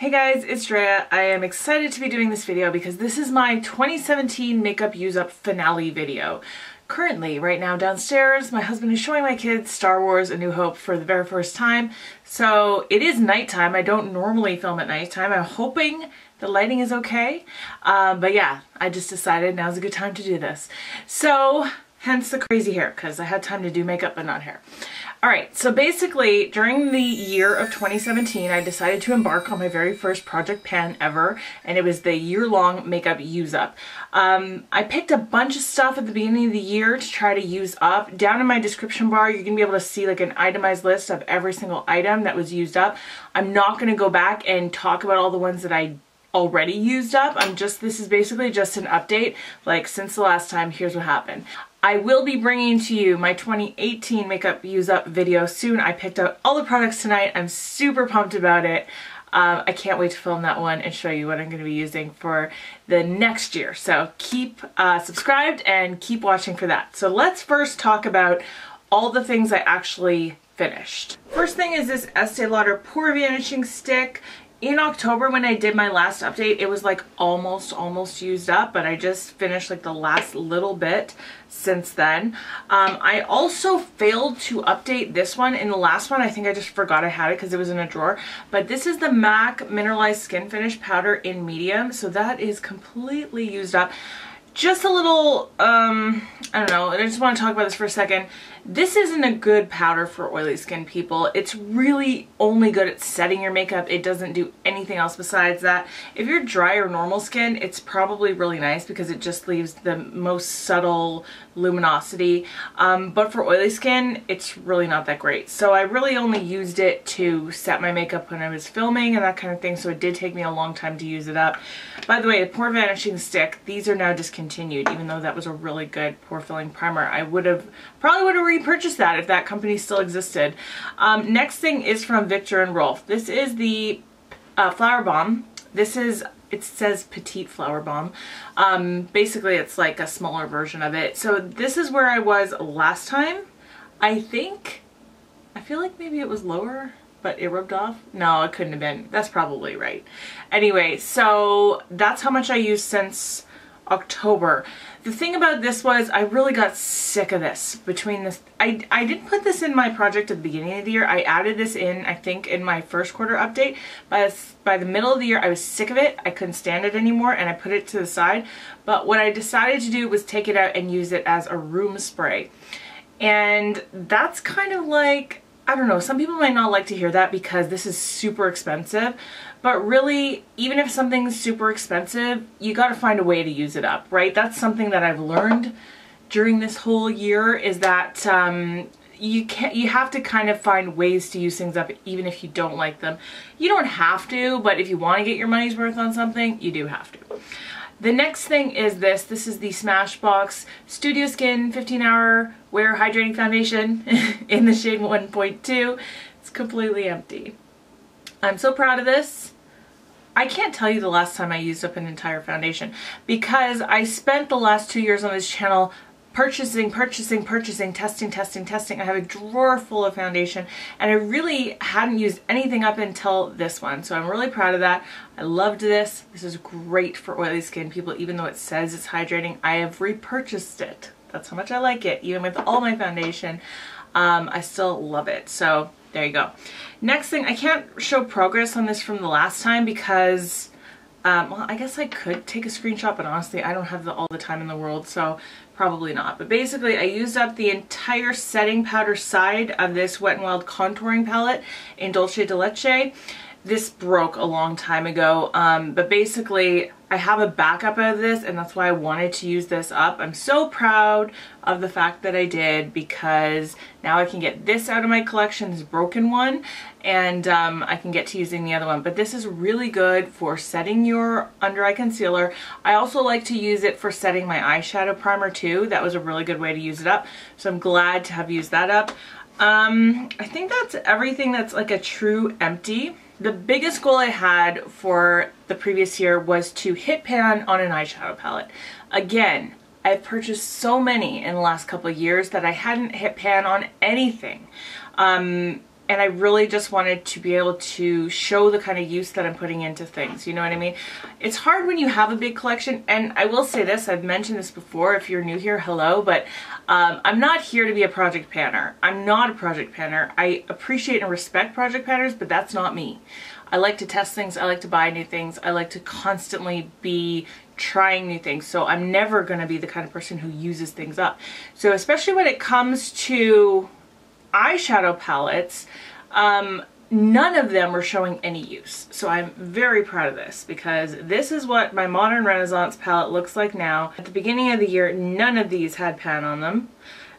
Hey guys, it's Drea. I am excited to be doing this video because this is my 2017 makeup use up finale video. Currently, right now downstairs, my husband is showing my kids Star Wars: A New Hope for the very first time. So it is nighttime. I don't normally film at nighttime. I'm hoping the lighting is okay. But yeah, I just decided now's a good time to do this. So hence the crazy hair, because I had time to do makeup but not hair. Alright, so basically during the year of 2017 I decided to embark on my very first project pan ever, and it was the year-long makeup use up. I picked a bunch of stuff at the beginning of the year to try to use up. Down in my description bar you're going to be able to see like an itemized list of every single item that was used up. I'm not going to go back and talk about all the ones that I already used up. This is basically just an update, like since the last time, here's what happened. I will be bringing to you my 2018 makeup use up video soon. I picked out all the products tonight. I'm super pumped about it. I can't wait to film that one and show you what I'm going to be using for the next year. So keep subscribed and keep watching for that. So let's first talk about all the things I actually finished. First thing is this Estee Lauder Pore Vanishing Stick. In October when I did my last update, it was like almost used up, but I just finished like the last little bit since then. I also failed to update this one. In the last one, I think I just forgot I had it because it was in a drawer, but this is the MAC Mineralized Skin Finish Powder in medium, so that is completely used up. Just a little, I don't know, I just want to talk about this for a second. This isn't a good powder for oily skin people. It's really only good at setting your makeup. It doesn't do anything else besides that. If you're dry or normal skin, it's probably really nice because it just leaves the most subtle luminosity. But for oily skin, it's really not that great. So I really only used it to set my makeup when I was filming and that kind of thing. So it did take me a long time to use it up. By the way, the Pore Vanishing Stick, these are now discontinued, even though that was a really good pore filling primer. I probably would have repurchased that if that company still existed. Next thing is from Viktor and Rolf. This is the Flower Bomb. It says Petite Flower Bomb. Basically it's like a smaller version of it. So this is where I was last time. I feel like maybe it was lower, but it rubbed off. No, it couldn't have been. That's probably right. Anyway, so that's how much I used since October. The thing about this was I really got sick of this. I didn't put this in my project at the beginning of the year. I added this in, I think, in my first quarter update. By the middle of the year, I was sick of it. I couldn't stand it anymore, and I put it to the side. But what I decided to do was take it out and use it as a room spray. And that's kind of like, I don't know, some people might not like to hear that because this is super expensive, but really, even if something's super expensive, you gotta find a way to use it up, right? That's something that I've learned during this whole year, is that you have to kind of find ways to use things up even if you don't like them. You don't have to, but if you want to get your money's worth on something, you do have to. The next thing is this. This is the Smashbox Studio Skin 15-Hour Wear Hydrating Foundation in the shade 1.2. It's completely empty. I'm so proud of this. I can't tell you the last time I used up an entire foundation because I spent the last 2 years on this channel purchasing, testing. I have a drawer full of foundation and I really hadn't used anything up until this one. So I'm really proud of that. I loved this. This is great for oily skin people, even though it says it's hydrating. I have repurchased it. That's how much I like it. Even with all my foundation, I still love it. So there you go. Next thing, I can't show progress on this from the last time because well, I guess I could take a screenshot, but honestly, I don't have all the time in the world, so probably not. But basically, I used up the entire setting powder side of this Wet n Wild contouring palette in Dulce de Leche. This broke a long time ago, but basically, I have a backup of this, and that's why I wanted to use this up. I'm so proud of the fact that I did, because now I can get this out of my collection, this broken one, and I can get to using the other one. But this is really good for setting your under eye concealer. I also like to use it for setting my eyeshadow primer too. That was a really good way to use it up, so I'm glad to have used that up. I think that's everything that's like a true empty. The biggest goal I had for the previous year was to hit pan on an eyeshadow palette. Again, I've purchased so many in the last couple of years that I hadn't hit pan on anything. And I really just wanted to be able to show the kind of use that I'm putting into things, you know what I mean? It's hard when you have a big collection, and I will say this, I've mentioned this before, if you're new here, hello, but I'm not here to be a project panner. I'm not a project panner. I appreciate and respect project panners, but that's not me. I like to test things, I like to buy new things, I like to constantly be trying new things, so I'm never going to be the kind of person who uses things up. So especially when it comes to eyeshadow palettes, none of them were showing any use. So I'm very proud of this, because this is what my Modern Renaissance palette looks like now. At the beginning of the year, none of these had pan on them,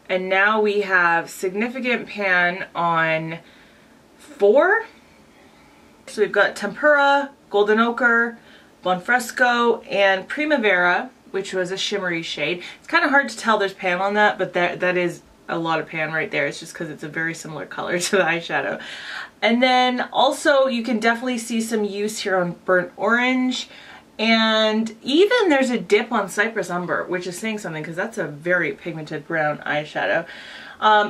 and now we have significant pan on 4. So we've got Tempera, Golden Ochre, Bonfresco, and Primavera, which was a shimmery shade. It's kind of hard to tell there's pan on that, but that is a lot of pan right there. It's just because it's a very similar color to the eyeshadow. And then also you can definitely see some use here on Burnt Orange, and even there's a dip on Cypress Umber, which is saying something because that's a very pigmented brown eyeshadow.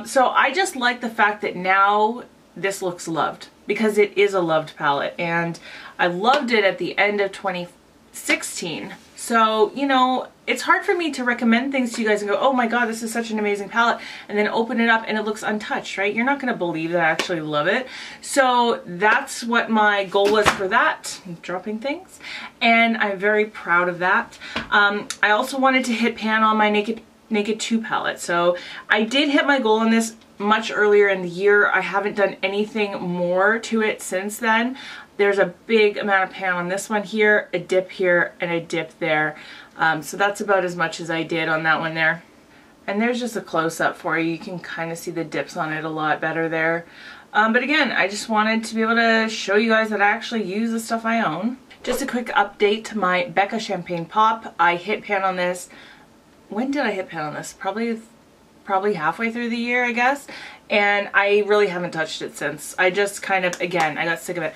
So I just like the fact that now this looks loved, because it is a loved palette, and I loved it at the end of 2016. So, you know, it's hard for me to recommend things to you guys and go, oh my god, this is such an amazing palette, and then open it up and it looks untouched, right? You're not going to believe that I actually love it. So that's what my goal was for that. I'm dropping things. And I'm very proud of that. I also wanted to hit pan on my Naked 2 palette. So I did hit my goal on this much earlier in the year. I haven't done anything more to it since then. There's a big amount of pan on this one here, a dip here, and a dip there. So that's about as much as I did on that one there. And there's just a close-up for you. You can kind of see the dips on it a lot better there. But again, I just wanted to be able to show you guys that I actually use the stuff I own. Just a quick update to my Becca Champagne Pop. I hit pan on this. When did I hit pan on this? Probably halfway through the year, I guess. And I really haven't touched it since. I just kind of, again, I got sick of it.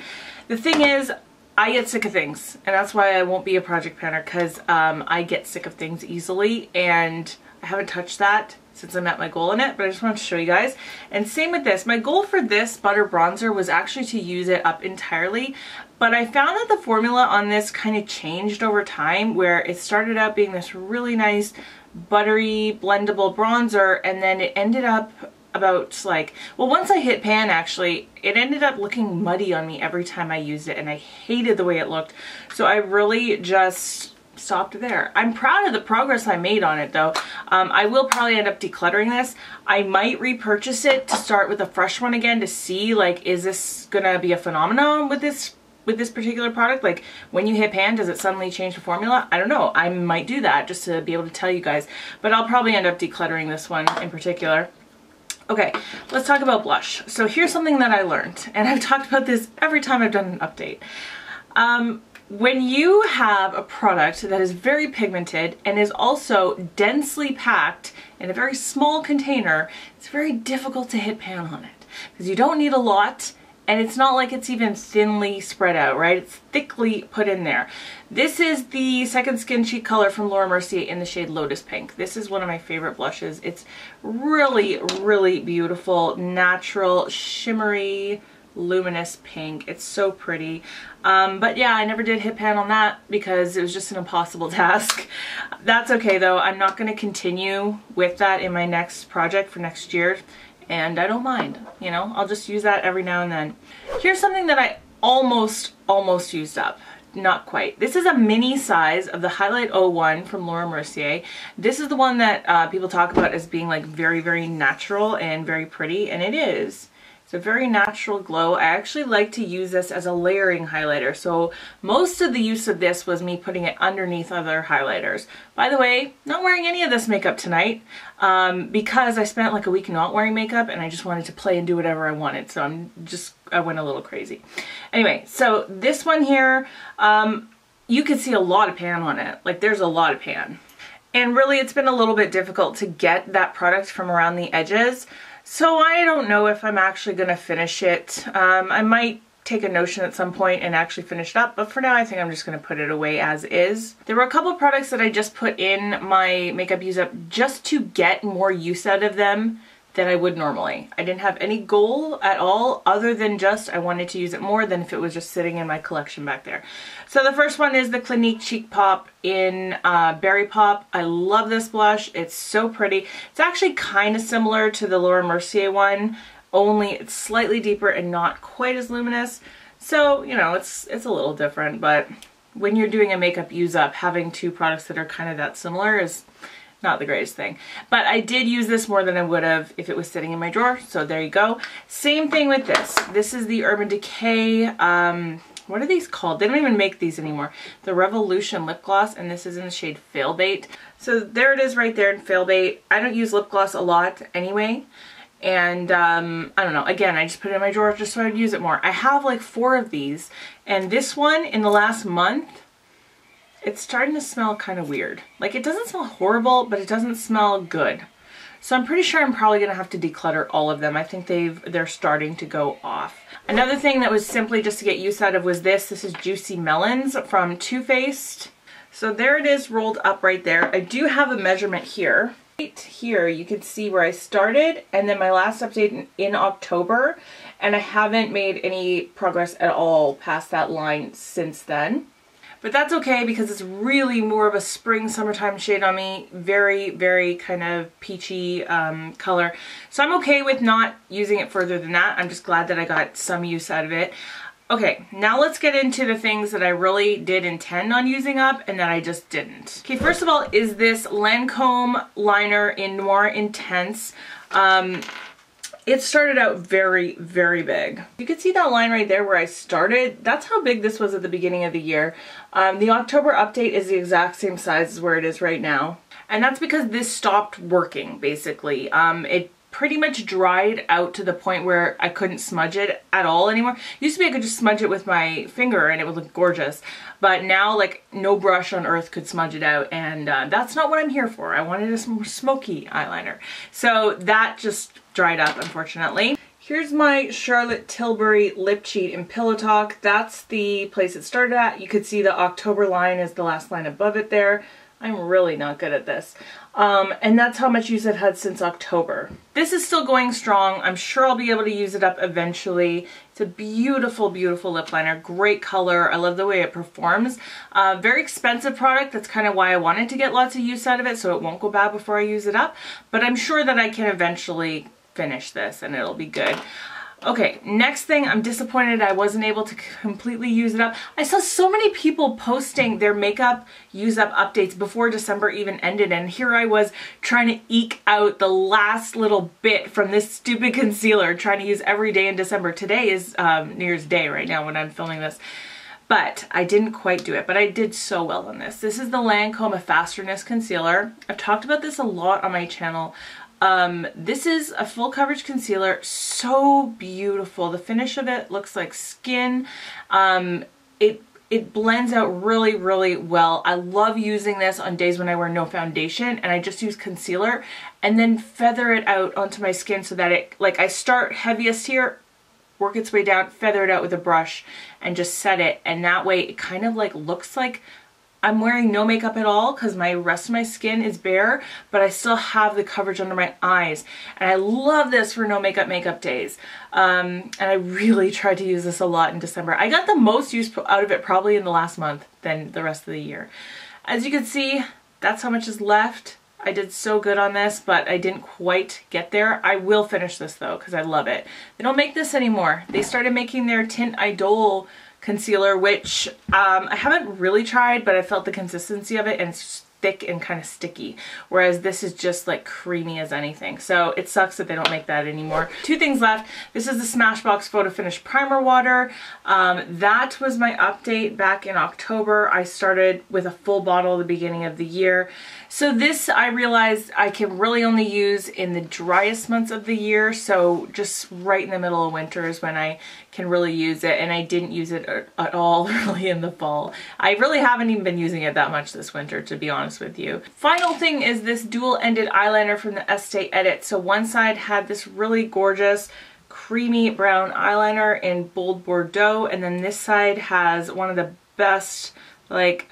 The thing is, I get sick of things, and that's why I won't be a project panner, because I get sick of things easily, and I haven't touched that since I met my goal in it, but I just wanted to show you guys. And same with this. My goal for this butter bronzer was actually to use it up entirely, but I found that the formula on this kind of changed over time, where it started out being this really nice buttery blendable bronzer, and then it ended up about like, well, once I hit pan, actually it ended up looking muddy on me every time I used it, and I hated the way it looked. So I really just stopped there. I'm proud of the progress I made on it though. I will probably end up decluttering this. I might repurchase it to start with a fresh one again to see, like, is this gonna be a phenomenon with this particular product? Like, when you hit pan, does it suddenly change the formula? I don't know. I might do that just to be able to tell you guys, but I'll probably end up decluttering this one in particular. Okay, let's talk about blush. So here's something that I learned, and I've talked about this every time I've done an update. When you have a product that is very pigmented and is also densely packed in a very small container, it's very difficult to hit pan on it, because you don't need a lot, and it's not like it's even thinly spread out, right? It's thickly put in there. This is the Second Skin Cheek color from Laura Mercier in the shade Lotus Pink. This is one of my favorite blushes. It's really, really beautiful, natural, shimmery, luminous pink. It's so pretty. But yeah, I never did hit pan on that because it was just an impossible task. That's okay though. I'm not going to continue with that in my next project for next year. And I don't mind, you know, I'll just use that every now and then. Here's something that I almost used up. Not quite. This is a mini size of the Highlight 01 from Laura Mercier. This is the one that people talk about as being like very, very natural and very pretty, and it is. It's a very natural glow. I actually like to use this as a layering highlighter. So most of the use of this was me putting it underneath other highlighters. By the way, not wearing any of this makeup tonight because I spent like a week not wearing makeup and I just wanted to play and do whatever I wanted. So I went a little crazy. Anyway, so this one here, you can see a lot of pan on it. Like, there's a lot of pan. And really it's been a little bit difficult to get that product from around the edges. So I don't know if I'm actually going to finish it. I might take a notion at some point and actually finish it up, but for now I think I'm just going to put it away as is. There were a couple products that I just put in my makeup use up just to get more use out of them than I would normally. I didn't have any goal at all other than just I wanted to use it more than if it was just sitting in my collection back there. So the first one is the Clinique Cheek Pop in Berry Pop. I love this blush. It's so pretty. It's actually kind of similar to the Laura Mercier one, only it's slightly deeper and not quite as luminous. So, you know, it's a little different, but when you're doing a makeup use up, having two products that are kind of that similar is not the greatest thing. But I did use this more than I would have if it was sitting in my drawer, so there you go. Same thing with this. This is the Urban Decay, what are these called? They don't even make these anymore. The Revolution lip gloss, and this is in the shade Failbait. So there it is right there in Failbait. I don't use lip gloss a lot anyway. And I don't know, again, I just put it in my drawer just so I'd use it more. I have like 4 of these, and this one in the last month, it's starting to smell kind of weird. Like, it doesn't smell horrible, but it doesn't smell good. So I'm pretty sure I'm probably gonna have to declutter all of them. I think they're starting to go off. Another thing that was simply just to get use out of was this. This is Juicy Melons from Too Faced. So there it is rolled up right there. I do have a measurement here. Right here you can see where I started and then my last update in October, and I haven't made any progress at all past that line since then. But that's okay because it's really more of a spring summertime shade on me. Very, very kind of peachy color. So I'm okay with not using it further than that. I'm just glad that I got some use out of it. Okay, now let's get into the things that I really did intend on using up and that I just didn't. Okay, first of all is this Lancome liner in Noir Intense. It started out very, very big. You can see that line right there where I started. That's how big this was at the beginning of the year. The October update is the exact same size as where it is right now. And that's because this stopped working, basically. It pretty much dried out to the point where I couldn't smudge it at all anymore. Used to be I could just smudge it with my finger and it would look gorgeous. But now, like, no brush on earth could smudge it out, and that's not what I'm here for. I wanted a more smoky eyeliner. So that just dried up, unfortunately. Here's my Charlotte Tilbury lip cheat in Pillow Talk. That's the place it started at. You could see the October line is the last line above it there. I'm really not good at this. And that's how much use I've had since October. This is still going strong. I'm sure I'll be able to use it up eventually. It's a beautiful, beautiful lip liner. Great color. I love the way it performs. Very expensive product. That's kind of why I wanted to get lots of use out of it so it won't go bad before I use it up. But I'm sure that I can eventually finish this and it'll be good. Okay, next thing, I'm disappointed I wasn't able to completely use it up. I saw so many people posting their makeup use up updates before December even ended, and here I was trying to eke out the last little bit from this stupid concealer, trying to use every day in December. Today is New Year's Day right now when I'm filming this. But I didn't quite do it, but I did so well on this. This is the Lancome Fasterness Concealer. I've talked about this a lot on my channel. This is a full coverage concealer, so beautiful. The finish of it looks like skin. It blends out really, really well. I love using this on days when I wear no foundation and I just use concealer and then feather it out onto my skin so that it, like, I start heaviest here, work its way down, feather it out with a brush and just set it, and that way it kind of like looks like I'm wearing no makeup at all because my rest of my skin is bare, but I still have the coverage under my eyes. And I love this for no makeup days. And I really tried to use this a lot in December. I got the most use out of it probably in the last month than the rest of the year. As you can see, that's how much is left. I did so good on this, but I didn't quite get there. I will finish this though because I love it. They don't make this anymore. They started making their Tint Idol concealer, which I haven't really tried, but I felt the consistency of it and it's thick and kind of sticky, whereas this is just like creamy as anything. So it sucks that they don't make that anymore. 2 things left. This is the Smashbox Photo Finish Primer Water. That was my update back in October. I started with a full bottle at the beginning of the year. So this I realized I can really only use in the driest months of the year, so just right in the middle of winter is when I can really use it, and I didn't use it at all really in the fall. I really haven't even been using it that much this winter, to be honest with you. Final thing is this dual-ended eyeliner from the Estee Edit. So one side had this really gorgeous creamy brown eyeliner in Bold Bordeaux, and then this side has one of the best like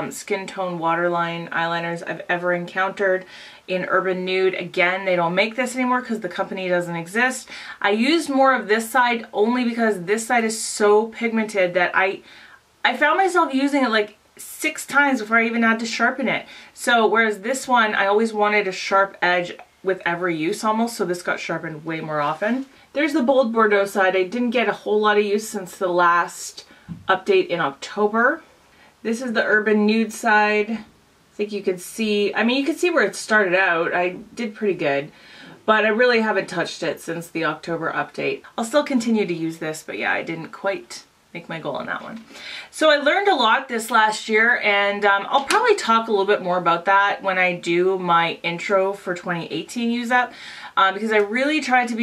skin tone waterline eyeliners I've ever encountered. In Urban Nude, again, they don't make this anymore because the company doesn't exist. I used more of this side only because this side is so pigmented that I found myself using it like 6 times before I even had to sharpen it. So whereas this one, I always wanted a sharp edge with every use almost, so this got sharpened way more often. There's the Bold Bordeaux side. I didn't get a whole lot of use since the last update in October. This is the Urban Nude side. I think you could see, I mean, you could see where it started out. I did pretty good, but I really haven't touched it since the October update. I'll still continue to use this, but yeah, I didn't quite make my goal on that one. So I learned a lot this last year, and I'll probably talk a little bit more about that when I do my intro for 2018 use up, because I really tried to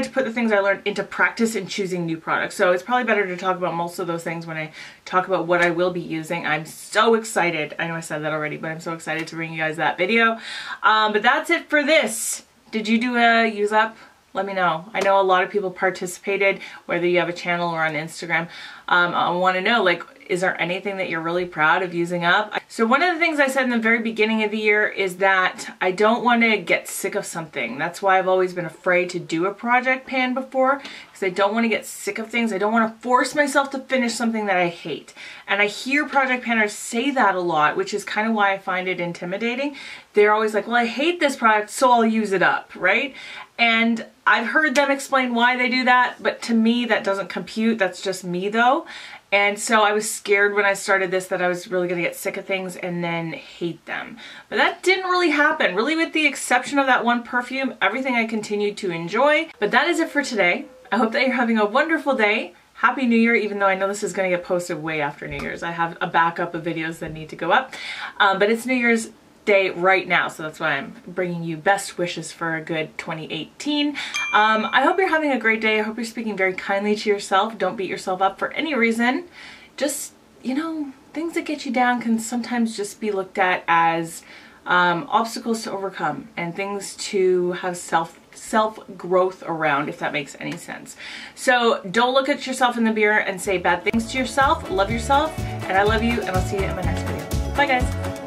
put the things I learned into practice in choosing new products. So it's probably better to talk about most of those things when I talk about what I will be using. I'm so excited. I know I said that already, but I'm so excited to bring you guys that video. But that's it for this. Did you do a use up? Let me know. I know a lot of people participated, whether you have a channel or on Instagram. I want to know, like, is there anything that you're really proud of using up? So one of the things I said in the very beginning of the year is that I don't want to get sick of something. That's why I've always been afraid to do a project pan before, because I don't want to get sick of things. I don't want to force myself to finish something that I hate. And I hear project panners say that a lot, which is kind of why I find it intimidating. They're always like, well, I hate this product, so I'll use it up, right? And I've heard them explain why they do that, but to me that doesn't compute. That's just me though. And so I was scared when I started this that I was really going to get sick of things and then hate them. But that didn't really happen. Really, with the exception of that one perfume, everything I continued to enjoy. But that is it for today. I hope that you're having a wonderful day. Happy New Year, even though I know this is going to get posted way after New Year's. I have a backup of videos that need to go up. But it's New Year's Day right now, so that's why I'm bringing you best wishes for a good 2018. I hope you're having a great day. I hope you're speaking very kindly to yourself. Don't beat yourself up for any reason. Just, you know, things that get you down can sometimes just be looked at as obstacles to overcome and things to have self-growth around, if that makes any sense. So don't look at yourself in the mirror and say bad things to yourself. Love yourself, and I love you, and I'll see you in my next video. Bye guys.